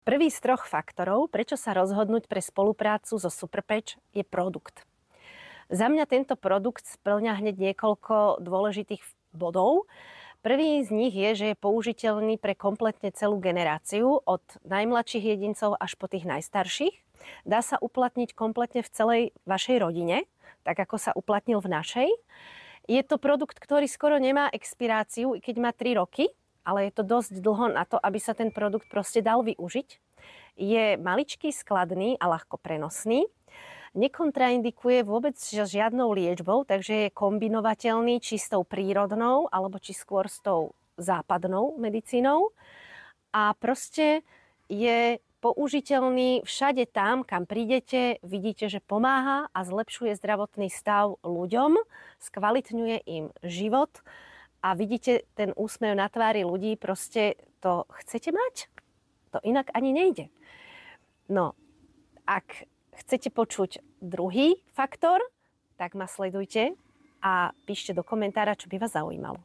Prvý z troch faktorov, prečo sa rozhodnúť pre spoluprácu so Superpatch, je produkt. Za mňa tento produkt spĺňa hneď niekoľko dôležitých bodov. Prvý z nich je, že je použiteľný pre kompletne celú generáciu, od najmladších jedincov až po tých najstarších. Dá sa uplatniť kompletne v celej vašej rodine, tak ako sa uplatnil v našej. Je to produkt, ktorý skoro nemá expiráciu, i keď má 3 roky, ale je to dosť dlho na to, aby sa ten produkt proste dal využiť. Je maličký, skladný a ľahko prenosný. Nekontraindikuje vôbec žiadnou liečbou, takže je kombinovateľný či s tou prírodnou, alebo či skôr s tou západnou medicínou. A proste je použiteľný všade tam, kam prídete, vidíte, že pomáha a zlepšuje zdravotný stav ľuďom, skvalitňuje im život a vidíte ten úsmev na tvári ľudí, proste to chcete mať? To inak ani nejde. No, ak chcete počuť druhý faktor, tak ma sledujte a píšte do komentára, čo by vás zaujímalo.